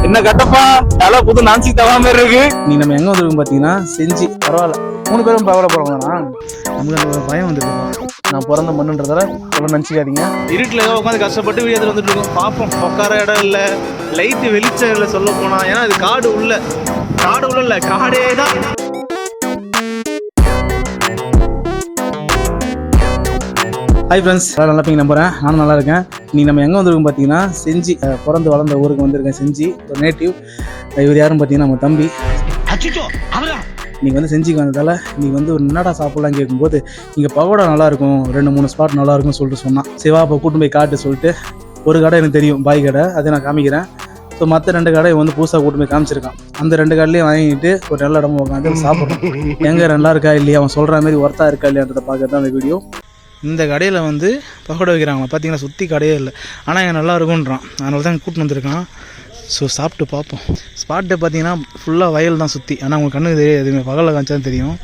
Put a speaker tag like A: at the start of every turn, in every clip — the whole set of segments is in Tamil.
A: என்ன கட்டப்பா தலை புது நான்சி தவா மாதிரி இருக்கு. நீ நம்ம எங்க வந்துருக்கோம் பாத்தீங்கன்னா செஞ்சு பரவாயில்ல 3 பேரும் பரவாயில்ல போறோம்னா நமக்கு அந்த பயம் வந்துருக்கு. நான் பிறந்த மண்ணுன்றதால ரொம்ப நினைச்சுக்காதீங்க. இருட்டில் ஏதோ உட்காந்து கஷ்டப்பட்டு வீடியோ வந்துட்டு இருக்கோம். பார்ப்போம். உட்கார இடம் இல்லை, லைட்டு வெளிச்சம் இல்லை சொல்ல போனா. ஏன்னா அது காடு உள்ள இல்லை காடே தான். ஹாய் ஃப்ரெண்ட்ஸ், நல்லா இருப்பீங்க நம்புறேன். நானும் நல்லா இருக்கேன். நீ நம்ம எங்கே வந்திருக்கோம் பார்த்தீங்கன்னா செஞ்சி, பிறந்து வளர்ந்த ஊருக்கு வந்திருக்கேன். செஞ்சி ஒரு நேட்டிவ். இவர் யாருன்னு பார்த்தீங்கன்னா நம்ம தம்பி. நீங்கள் வந்து செஞ்சிக்கு வந்ததால் நீங்கள் வந்து ஒரு என்னடா சாப்பிட்லாம் கேட்கும்போது இங்கே பகோடா நல்லாயிருக்கும், 2-3 ஸ்பாட் நல்லாயிருக்கும்னு சொல்லிட்டு சொன்னான். சிவா அப்போ கூட்டு போய் காட்டு சொல்லிட்டு ஒரு கடை எனக்கு தெரியும், பாய் கடை, அதை நான் காமிக்கிறேன். ஸோ மற்ற 2 கடை வந்து புதுசாக கூட்டு போய் காமிச்சிருக்கான். அந்த 2 கடையிலையும் வாங்கிட்டு ஒரு நல்ல இடமா உட்காந்து சாப்பிட்றோம். எங்கே நல்லா இருக்கா இல்லையா, அவன் சொல்கிற மாதிரி ஒர்த்தாக இருக்கா இல்லையான்றதை பார்க்கறது தான் அந்த வீடியோ. இந்த கடையில் வந்து பகோடா வைக்கிறாங்களா பார்த்தீங்கன்னா, சுற்றி கடையே இல்லை. ஆனால் இங்கே நல்லா இருக்குன்றான், அதனால தான் கூட்டின்னு வந்திருக்கான். ஸோ சாப்பிட்டு பார்ப்போம். ஸ்பாட்டு பார்த்தீங்கன்னா ஃபுல்லாக வயல் தான் சுற்றி. ஆனால் உங்களுக்கு கண்ணுக்கு தெரியாது, எதுவுமே பகலில் காமிச்சா தான் தெரியும்,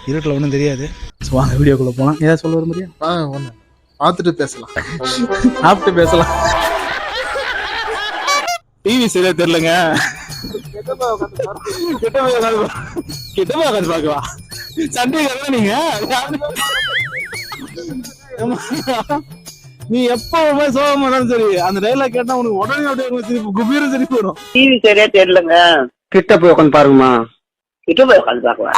A: இருட்டில் ஒன்றும் தெரியாது. ஸோ வாங்க வீடியோக்குள்ளே போகலாம். ஏதாவது சொல்ல வர முடியும்?
B: ஒன்று பார்த்துட்டு பேசலாம்,
A: சாப்பிட்டு பேசலாம். டிவி சரியா தெரிலங்க, கிட்டமா உட்காந்து பார்க்கவா சண்டே நீங்க. நீ எப்பவுமே சோகமா சரி, அந்த டைலாக் கேட்டா உனக்கு உடனே அப்படியே குபீரம் சரி போயிடும்.
C: டிவி சரியா தெரியலங்க,
D: கிட்ட போய் உட்காந்து பாருங்கம்மா.
C: கிட்ட போய் உட்காந்து பாக்கலாம்.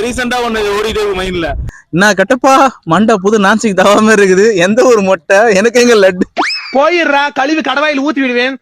A: ரீசெண்டா ஒண்ணு ஓடிட்டே இருக்கு மைண்ட்ல. நான் கட்டப்பா மண்டை புது நான்சிக்கு தவாம இருக்குது, எந்த ஒரு மொட்டை எனக்கு எங்க லட்டு
E: போயிடுறா, கழிவு கடவாயில் ஊத்தி விடுவேன்.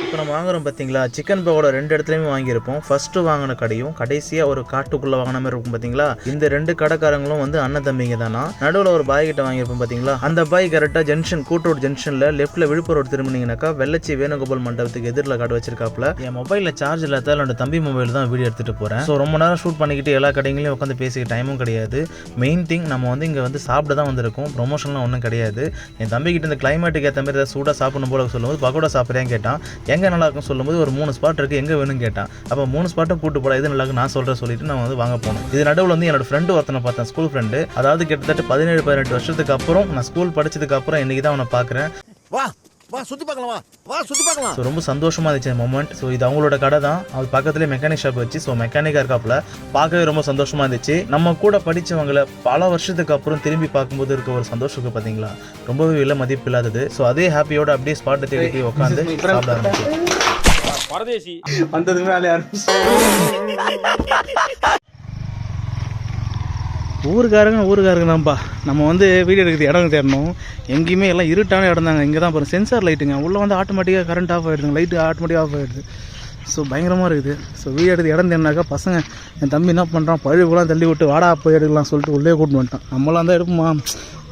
F: இப்போ நம்ம வாங்குறோம் பார்த்தீங்களா, சிக்கன் பகோடா 2 இடத்துலையுமே வாங்கியிருப்போம். ஃபர்ஸ்ட்டு வாங்கின கடையும் கடைசியாக ஒரு காட்டுக்குள்ளே வாங்கின மாதிரி இருக்கும் பார்த்தீங்களா. இந்த 2 கடைக்காரங்களும் வந்து அண்ணன் தம்பிங்க தானா. நடுவில் ஒரு பாய் கிட்ட வாங்கியிருப்போம் பார்த்தீங்களா. அந்த பாய் கரெக்டாக ஜங்ஷன் கூட்டோட ஜங்ஷனில் லெஃப்ட்டில் விழுப்புரம் ரோடு திரும்பினீங்கன்னாக்கா வெள்ளச்சி வேணுகோபால் மண்டபத்துக்கு எதிரில் காட்டு வச்சிருக்காப்புல. என் மொபைலில் சார்ஜ் இல்லாதால் என்னோட தம்பி மொபைல் தான் வீடியோ எடுத்துகிட்டு போகிறேன். ஸோ ரொம்ப நேரம் ஷூட் பண்ணிக்கிட்டு எல்லா கடைகளையும் உட்காந்து பேசிக்க டைமும் கிடையாது. மெயின் திங் நம்ம வந்து இங்கே வந்து சாப்பிட தான் வந்திருக்கோம், ப்ரொமோஷன்லாம் ஒன்றும் கிடையாது. என் தம்பிக்கிட்ட இந்த கிளைமேட்டுக்கு ஏற்ற மாதிரி ஏதாவது சூடாக சாப்பிடணும் போல சொல்லும்போது பகோடா சாப்பிட்றேன்னு கேட்டான். எங்கே நல்லா இருக்கும் சொல்லும்போது ஒரு 3 ஸ்பாட் இருக்குது, எங்கே வேணும்னு கேட்டான். அப்போ 3 ஸ்பாட்டும் கூட்டு போட இது நல்லா நான் சொல்கிறேன் சொல்லிட்டு நான் வந்து வாங்க போனோம். இது நடுவில் வந்து என்னோட ஃப்ரெண்டு ஒருத்தனை பார்த்தேன், ஸ்கூல் ஃப்ரெண்டு. அதாவது கிட்டத்தட்ட 17-18 வருஷத்துக்கு அப்புறம், நான் ஸ்கூல் படிச்சதுக்கு அப்புறம் இன்னைக்கு தான் அவனை பார்க்குறேன். ரொம்ப சந்தோஷமா இருந்துச்சு மொமெண்ட். ஸோ இது அவங்களோட கடை தான், அது பக்கத்துலேயே மெக்கானிக் ஷாப் வச்சு. ஸோ மெக்கானிக்காக இருக்காப்புல, பார்க்கவே ரொம்ப சந்தோஷமா இருந்துச்சு. நம்ம கூட படித்தவங்களை பல வருஷத்துக்கு அப்புறம் திரும்பி பார்க்கும்போது இருக்க ஒரு சந்தோஷம் பார்த்தீங்களா, ரொம்பவே விலை மதிப்பு இல்லாதது. ஸோ அதே ஹாப்பியோட அப்படியே ஸ்பாட்டை தேடி உட்காந்து சாப்பிட ஆரம்பிச்சு.
E: பரதேசி
A: வந்ததுமே ஊருக்காரங்க தான்ப்பா. நம்ம வந்து வீடியோ எடுக்கிறது இடம் தேடணும், எங்கேயுமே எல்லாம் இருட்டான இடம் தாங்க. இங்கே தான் பாருங்க சென்சார் லைட்டுங்க, உள்ளே வந்து ஆட்டோமேட்டிக்காக கரண்ட் ஆஃப் ஆகிடுதுங்க, லைட்டு ஆட்டோமேட்டிக்காக ஆஃப் ஆகிடுது. ஸோ பயங்கரமாக இருக்குது. ஸோ வீடியோ எடுத்து இடம் தேடினாக்கா பசங்க, என் தம்பி என்ன பண்ணுறான், பழுவுலாம் தள்ளி விட்டு வாடா போய் எடுக்கலாம் சொல்லிட்டு உள்ளே கூட்டு வந்துட்டான். நம்மளாம் தான் எடுப்போமா,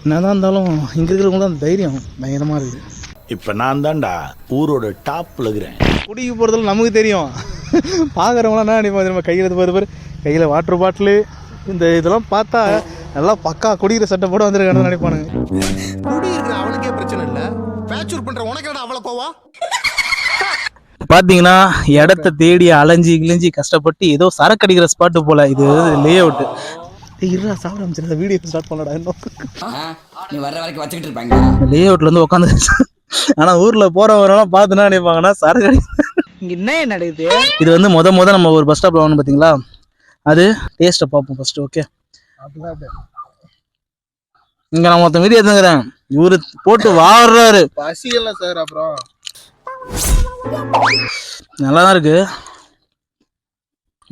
A: என்ன தான் இருந்தாலும் இங்கே இருக்கிறவங்க தான் தைரியம் பயங்கரமாக இருக்குது.
G: இப்போ நான் தான்டா ஊரோட டாப்ல இருக்கிறேன்.
A: குடிக்கு போகிறதுல நமக்கு தெரியும், பார்க்குறவங்களாம் என்ன நினைப்பாங்க தெரியுமா, கையில் பாரு கையில் வாட்டர் பாட்டிலு, இந்த இதெல்லாம் பார்த்தா நல்லா பக்கா குடிக்கிற சட்டை போட வந்துருக்கான்னு நினைப்பானுங்க.
B: குடியிருக்கிற அவனுக்கே பிரச்சனை இல்லை, பேச்சூர் பண்ற உனக்கு என்ன அவ்வளோ கோவா?
A: பார்த்தீங்கன்னா இடத்த தேடி அலைஞ்சி கிழிஞ்சி கஷ்டப்பட்டு ஏதோ சரக்கு அடிக்கிற ஸ்பாட்டு போல. இது லே அவுட்டு. இருடா சாப்பிட ஆரம்பிச்சிருந்த வீடியோ ஸ்டார்ட் பண்ணடா. இன்னும்
H: நீ வர்ற வரைக்கும் வச்சுக்கிட்டு இருப்பாங்க
A: லே அவுட்ல இருந்து உட்காந்து. ஆனால் ஊரில் போகிறவரெல்லாம் பார்த்துனா நினைப்பாங்கன்னா சரக்கு அடி.
C: இங்க என்ன நடக்குது?
A: இது வந்து முத நம்ம ஒரு பஸ் ஸ்டாப்ல வாங்கணும் பார்த்தீங்களா, அது டேஸ்ட்டை பார்ப்போம் ஃபர்ஸ்ட். ஓகே, இங்கே நான் மொத்தம் வீடியோ எடுத்துக்கிறேன், இவரு போட்டு வாடுறாரு.
B: பசியெல்லாம் சார். அப்புறம்
A: நல்லா தான் இருக்கு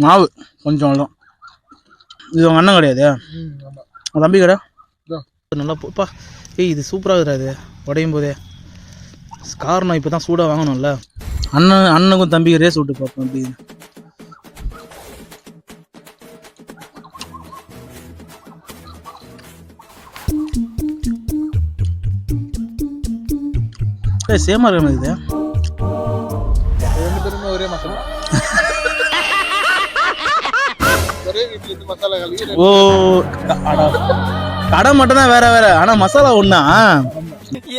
A: மாவு, கொஞ்சம் அவ்வளோ. இது உங்கள் அண்ணன் கிடையாது, உங்கள் தம்பி கடை. நல்லா போப்பா. இது சூப்பராக இருக்கிறாது உடையும் போதே. காரணம் இப்போ தான் சூடாக வாங்கணும்ல. அண்ணனுக்கும் தம்பிக்கு ரேஸ் விட்டு பார்ப்போம். அப்படி சேமா இருக்க இது.
B: 2 பேருமே ஒரே மசாலா, ஒரே வீட்டுல இருந்து மசாலா கலக்கி.
A: ஓ, கடை மட்டும் தான் வேற வேற, ஆனா மசாலா ஒண்ணா.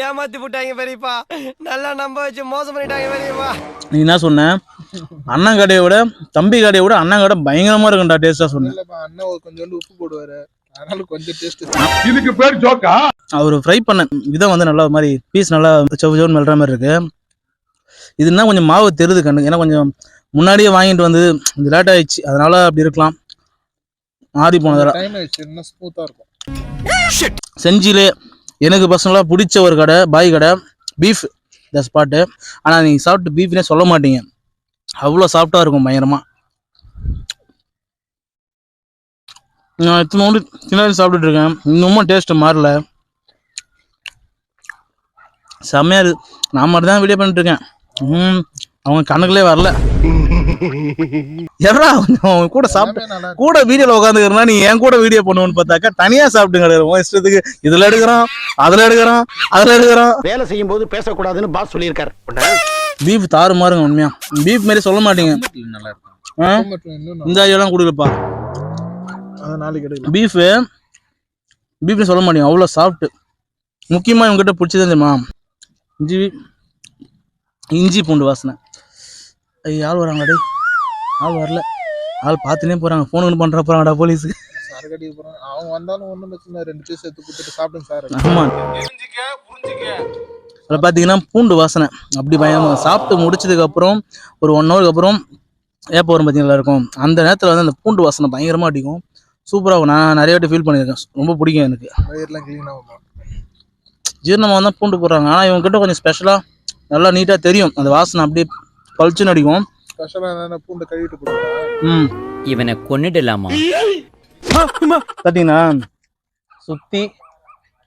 E: ஏமாத்தி போட்டாங்க பெரியப்பா, நல்லா நம்ப வச்சு மோசம் பண்ணிட்டாங்க பெரியப்பா.
A: நீ என்ன சொன்ன, அண்ணன் கடையை விட தம்பி கடையை விட அண்ணன் கடை பயங்கரமா இருக்கும்டா டேஸ்டா சொன்னேன்.
B: அண்ணன் கொஞ்சோண்டு உப்பு போடுவாரு, அதனால கொஞ்சம் டேஸ்ட்.
G: இதுக்கு பேர் ஜோக்கா?
A: அவர் ஃப்ரை பண்ண விதம் வந்து நல்லா மாதிரி பீஸ் நல்லா செவ் செவன் மெல்ற மாதிரி இருக்கு. இதுனா கொஞ்சம் மாவு தெரியுது கண்ணு, ஏன்னா கொஞ்சம் முன்னாடியே வாங்கிட்டு வந்து கொஞ்சம் லேட் ஆயிடுச்சு, அதனால அப்படி இருக்கலாம். ஆறி போனதால செஞ்சிலே எனக்கு பர்சனலாக பிடிச்ச ஒரு கடை பாய் கடை, பீஃப் த ஸ்பாட்டு. ஆனால் நீங்கள் சாப்பிட்டு பீஃப்னே சொல்ல மாட்டீங்க, அவ்வளோ சாஃப்டாக இருக்கும் பயங்கரமாக. நான் இத்தனை சின்ன சாப்பிட்டுட்டு இருக்கேன், இன்னமும் டேஸ்ட்டு மாறல, செம்மையாக இருக்குது. நான் மட்டும் தான் வீடியோ பண்ணிட்டு இருக்கேன், அவங்க கணக்குலே வரல. எவ்வளோ அவங்க கூட சாப்பிட்டு கூட வீடியோவில் உட்காந்துக்கிறனா நீ என் கூட வீடியோ பண்ணுவோன்னு பார்த்தாக்கா தனியாக சாப்பிட்டு கிடையாது இஷ்டத்துக்கு. இதில் எடுக்கிறோம், அதில் எடுக்கிறோம், அதில் எடுக்கிறோம்.
D: வேலை செய்யும் போது பேசக்கூடாதுன்னு பாஸ் சொல்லியிருக்காரு.
A: பீஃப் தாறு மாறுங்க, உண்மையா பீஃப் மாரி சொல்ல மாட்டீங்க. இந்த ஐயெல்லாம் கொடுக்கலப்பா, பீஃப்னு சொல்ல மாட்டீங்க, அவ்வளோ சாப்பிட்டு. முக்கியமாக இவங்ககிட்ட பிடிச்சதான் தெரியுமா, இஞ்சி பூண்டு வாசனை. ஐயா ஆள் வராங்க, டே ஆள் வரல, ஆள் பார்த்துனே போகிறாங்க, ஃபோனு பண்ணுற போகிறாங்கடா போலீஸுக்கு.
B: அவங்க வந்தாலும் ஒன்றும் பிரச்சனை, 2 பீஸ் எடுத்து கொடுத்துட்டு சாப்பிடுங்க சார்.
A: ஆமாம், அதில் பார்த்தீங்கன்னா பூண்டு வாசனை அப்படி பயமாக. சாப்பிட்டு முடிச்சதுக்கப்புறம் ஒரு 1 ஹவருக்கு அப்புறம் ஏப்போ வரும் பார்த்தீங்களா இருக்கும், அந்த நேரத்தில் வந்து அந்த பூண்டு வாசனை பயங்கரமாக அடிக்கும், சூப்பராக இருக்கும். நான் நிறைய வாட்டி ஃபீல் பண்ணியிருக்கேன், ரொம்ப பிடிக்கும் எனக்கு.
B: வயிறுலாம் க்ளீன் ஆகும்,
A: ஜீரணமாக தான் பூண்டு போடுறாங்க. ஆனால் இவங்ககிட்ட கொஞ்சம் ஸ்பெஷலாக நல்லா நீட்டாக தெரியும், அந்த வாசனை அப்படியே பளிச்சுன்னு அடிக்கும்.
B: ஸ்பெஷலாக பூண்டு கழுவிட்டு போடுறாங்க.
H: இவனை கொன்னுடலாமா?
A: பார்த்தீங்கன்னா சுற்றி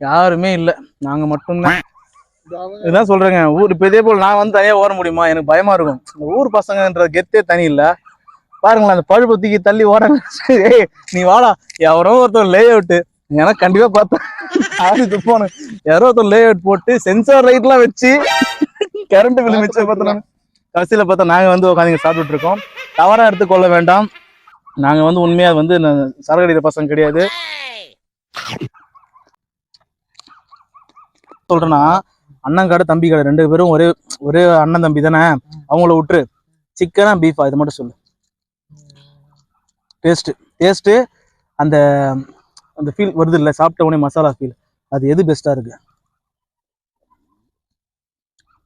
A: யாருமே இல்லை, நாங்கள் மட்டும்தான். இதுதான் சொல்கிறேங்க, ஊர் இப்போ இதே போல் நான் வந்து தனியாக ஓட முடியுமா, எனக்கு பயமாக இருக்கும். இந்த ஊர் பசங்கன்ற கெத்தே தனி இல்லை. பாருங்களேன், அந்த பழுப்பு தூக்கி தள்ளி ஓடாங்க. ஏய் நீ வாடா, யாரோ ஒருத்தர் லே அவுட்டு, எனக்கு கண்டிப்பாக பார்த்தேன் ஆடி போனேன், யாரோ ஒருத்தர் லே அவுட் போட்டு சென்சார் லைட்லாம் வச்சு கரண்ட் பில் மிச்சம் பார்த்தோம். கடைசியில் பார்த்தா நாங்கள் வந்து உட்காந்து சாப்பிட்டுட்டு இருக்கோம். தவறாக எடுத்துக்கொள்ள வேண்டாம், நாங்கள் வந்து உண்மையாக வந்து சரகடிக்கிற பசங்க கிடையாது. சொல்றேன்னா அண்ணன் கடை தம்பி கடை 2 பேரும் ஒரே அண்ணன் தம்பி தானே, அவங்கள விட்டுரு. சிக்கனா பீஃபா இது மட்டும் சொல்லு. டேஸ்ட்டு அந்த அந்த ஃபீல் வருது இல்லை, சாப்பிட்ட உடனே மசாலா ஃபீல், அது எது பெஸ்ட்டாக இருக்கு?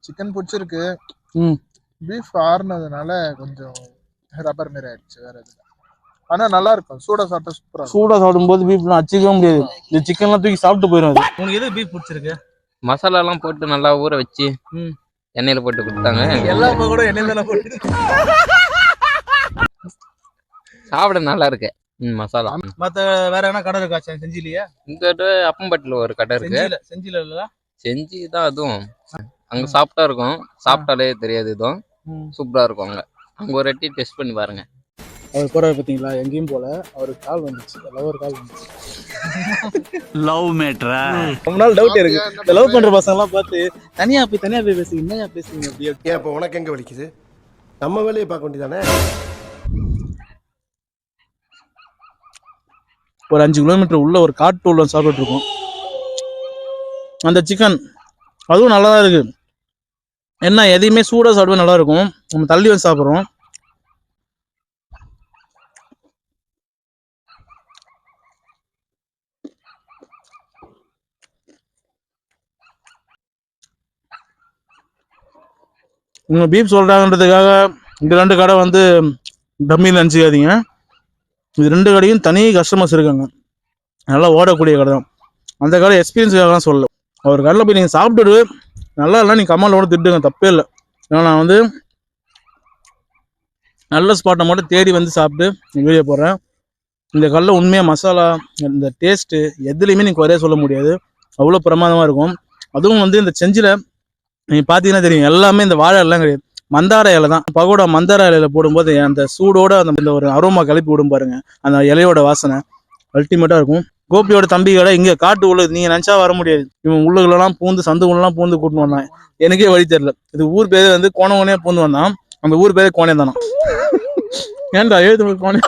B: சிக்கன் பிடிச்சிருக்கு, பீஃப் ஆறுனதுனால கொஞ்சம் ரப்பர் மாரி ஆயிடுச்சு, வேற எதுவும். ஆனால் நல்லா இருக்கும், சூடாக சாப்பிட்டா சூப்பராக.
A: சூடாக சாப்பிடும்போது பீஃப்லாம் அச்சிக்கவே முடியாது, இந்த சிக்கன்லாம் தூக்கி சாப்பிட்டு போயிடும். அது உங்களுக்கு எது பீஃப் பிடிச்சிருக்கு?
I: மசாலாலாம் போட்டு நல்லா ஊற வச்சு எண்ணெயில போட்டு கொடுத்தாங்க.
A: எல்லா கூட எண்ணெயில தானே போட்டு
I: சாப்பிட நல்லா இருக்கு. மசாலா
A: மற்ற வேற என்ன கடை இருக்கா செஞ்சிலையா?
I: இங்க அப்பம்பட்டில ஒரு கடை இருக்கு.
A: செஞ்சில இல்ல,
I: செஞ்சி தான் அதுவும். அங்க சாப்பிட்டா இருக்கும், சாப்பிட்டாலே தெரியாது, இதுவும் சூப்பரா இருக்கும். அங்க ஒரு வாட்டி டெஸ்ட் பண்ணி பாருங்க.
A: அவர் போறாரு பார்த்தீங்களா, எங்கேயும் போல, அவருக்கு கால் வந்துச்சு, லவர் கால் வந்துச்சு.
G: லவ் மேட்ரா?
A: ரொம்ப நாள் டவுட் இருக்கு, இந்த லவ் பண்ற பசங்க எல்லாம் பார்த்து தனியா போய் பேசுங்க, என்னையா பேசுங்க அப்படியே.
B: ஏன் இப்போ உனக்கு எங்க வலிக்குது? நம்ம வேலையை பார்க்க வேண்டியதானே.
A: ஒரு 5 கிலோமீட்டர் உள்ள ஒரு காட்டு உள்ள சாப்பிட்டு இருக்கோம். அந்த சிக்கன் அதுவும் நல்லா தான் இருக்கு. என்ன எதையுமே சூடாக சாப்பிடுவே நல்லா இருக்கும், நம்ம தள்ளி வந்து சாப்பிட்றோம். இவங்க பீஃப் சொல்கிறாங்கன்றதுக்காக இந்த 2 கடை வந்து டம்மியில் நினச்சிக்காதீங்க. இது 2 கடையும் தனி கஸ்டமர்ஸ் இருக்காங்க, நல்லா ஓடக்கூடிய கடை தான். அந்த கடை எக்ஸ்பீரியன்ஸுக்காகலாம் சொல்லலை. அவர் கடையில் போய் நீங்கள் சாப்பிட்டுட்டு நல்லா இல்லை, நீங்கள் கம்மலோட திட்டுங்க, தப்பே இல்லை. ஏன்னா நான் வந்து நல்ல ஸ்பாட்டை மட்டும் தேடி வந்து சாப்பிட்டு வீடியோ போடுறேன். இந்த கடையில் உண்மையாக மசாலா, இந்த டேஸ்ட்டு எதுலேயுமே நீங்கள் குறைய சொல்ல முடியாது, அவ்வளோ பிரமாதமாக இருக்கும். அதுவும் வந்து இந்த செஞ்சில் நீங்கள் பார்த்தீங்கன்னா தெரியும், எல்லாமே இந்த வாழை எல்லாம் கிடையாது, மந்தார இலை தான். பகோடா மந்தார இலையில் போடும்போது அந்த சூடோட அந்த ஒரு அரோமா கிளப்பி விடும் பாருங்க, அந்த இலையோட வாசனை அல்டிமேட்டாக இருக்கும். கோபியோட தம்பி கடை இங்கே காட்டு உள்ள, நீங்கள் நினச்சா வர முடியாது. இவன் உள்ளுகளெல்லாம் பூந்து சந்து உள்ளலாம் பூந்து கூட்டின்னு வந்தான், எனக்கே வழி தெரியல. இது ஊர் பேர் வந்து கோணவனே பூந்து வந்தான், அந்த ஊர் பேரே கோணே தானா. ஏன்டா எழுது கோணே.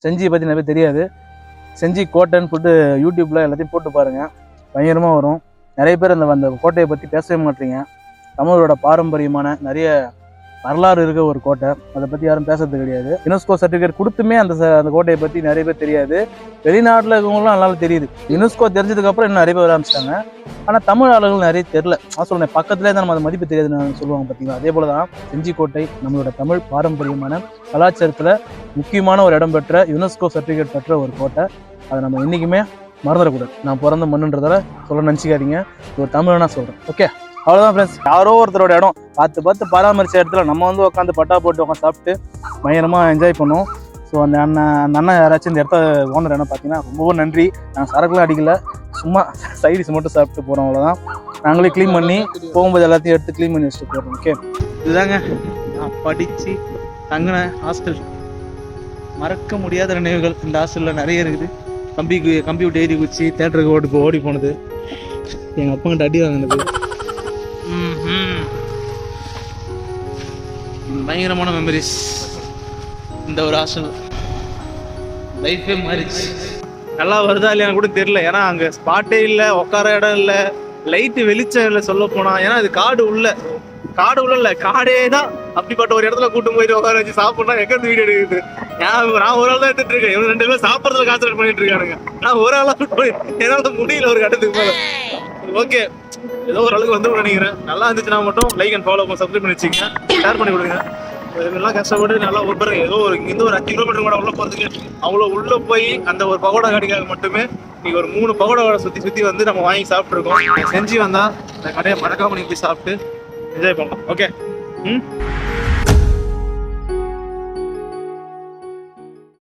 A: செஞ்சி பற்றி நிறைய தெரியாது, செஞ்சி கோட்டைன்னு சொல்லிட்டு யூடியூப்பில் எல்லாத்தையும் போட்டு பாருங்கள், பயங்கரமாக வரும். நிறைய பேர் அந்த கோட்டையை பற்றி பேசவே மாட்டீங்க. தமிழோட பாரம்பரியமான நிறைய வரலாறு இருக்க ஒரு கோட்டை. அதை பற்றி யாரும் பேசுறது கிடையாது. யுனெஸ்கோ சர்டிஃபிகேட் கொடுத்துமே அந்த கோட்டையை பற்றி நிறைய பேர் தெரியாது. வெளிநாட்டில் இருக்கவங்களும் நல்லா தெரியுது. யுனெஸ்கோ தெரிஞ்சதுக்கப்புறம் இன்னும் நிறைய பேர் வர ஆரம்பிச்சிட்டாங்க. ஆனால் தமிழ் ஆளுகள் நிறைய தெரில. நான் சொல்றேன், பக்கத்துலேயே தான் நம்ம அந்த மதிப்பு தெரியாதுன்னு சொல்லுவாங்க பார்த்தீங்களா. அதே போல தான் செஞ்சிக்கோட்டை நம்மளோட தமிழ் பாரம்பரியமான கலாச்சாரத்தில் முக்கியமான ஒரு இடம் பெற்ற யுனெஸ்கோ சர்டிஃபிகேட் பெற்ற ஒரு கோட்டை. அதை நம்ம என்றைக்குமே மறந்துடக்கூடாது. நான் பிறந்த மண்ணுன்றதால சொல்ல நினச்சிக்காதீங்க. ஒரு தமிழனா சொல்கிறேன். ஓகே, அவ்வளோதான் ஃப்ரெண்ட்ஸ். யாரோ ஒருத்தரோட இடம் பார்த்து பராமரிச்ச இடத்துல நம்ம வந்து உட்காந்து பட்டா போட்டு உட்காந்து சாப்பிட்டு பயங்கரமாக என்ஜாய் பண்ணோம். ஸோ அந்த அண்ணன் யாராச்சும் இந்த இடத்த ஓனர் என்ன பார்த்தீங்கன்னா ரொம்பவும் நன்றி. நாங்கள் சரக்குலாம் அடிக்கல, சும்மா சைடிஸ் மட்டும் சாப்பிட்டு போகிறோம். அவ்வளோதான். நாங்களே க்ளீன் பண்ணி போகும்போது எல்லாத்தையும் எடுத்து க்ளீன் பண்ணி வச்சுட்டு போகிறோம். ஓகே, இதுதாங்க நான் படித்து தங்கின ஹாஸ்டல். மறக்க முடியாத நினைவுகள் இந்த ஹாஸ்டலில் நிறைய இருக்குது. கம்பி விட்டு ஏறி குச்சி தேட்டருக்கு ஓடி போனது, எங்கள் அப்பங்கிட்ட அடி வாங்கினது, பயங்கரமான மெமரிஸ். இந்த ஒரு ஹாஸ்டல் லைஃபே மாறிச்சு. நல்லா வருதா இல்லையா கூட தெரியல. ஏன்னா அங்கே ஸ்பாட்டே இல்லை, உட்கார இடம் இல்லை, லைட்டு வெளிச்சம் இல்லை சொல்ல போனால். ஏன்னா அது காடு உள்ள இல்லை, காடே தான். அப்படிப்பட்ட ஒரு இடத்துல கூட்டு போயிட்டு உட்கார வச்சு சாப்பிட்னா எங்கேருந்து வீடியோ எடுக்குது? நான் ஒரு ஆள் தான் எடுத்துட்டு இருக்கேன். இவங்க 2 பேரும் சாப்பிட்றதுல கான்சன்ட்ரேட் பண்ணிட்டு இருக்கானுங்க. நான் ஒரு ஆளாக போய் என்னால் முடியல ஒரு கட்டத்துக்கு போல. ஓகே, ஏதோ ஒரு அளவுக்கு வந்து நினைக்கிறேன். நல்லா இருந்துச்சுன்னா மட்டும் லைக் அண்ட் ஃபாலோ சப்ஸ்கிரைப் பண்ணி வச்சுங்க, ஷேர் பண்ணி கொடுங்க. இதெல்லாம் கஷ்டப்பட்டு நல்லா ஒரு பேர் ஏதோ ஒரு இந்த ஒரு 5 கிலோமீட்டர் கூட உள்ள போகிறதுக்கு அவ்வளோ உள்ளே போய் அந்த ஒரு பகோடா கடைக்காக மட்டுமே இன்னைக்கு ஒரு 3 பகோடாவோட சுற்றி வந்து நம்ம வாங்கி சாப்பிட்ருக்கோம். செஞ்சு வந்தால் இந்த கடையை மறக்காம நீங்கள் போய் சாப்பிட்டு என்ஜாய் பண்ணலாம். ஓகே,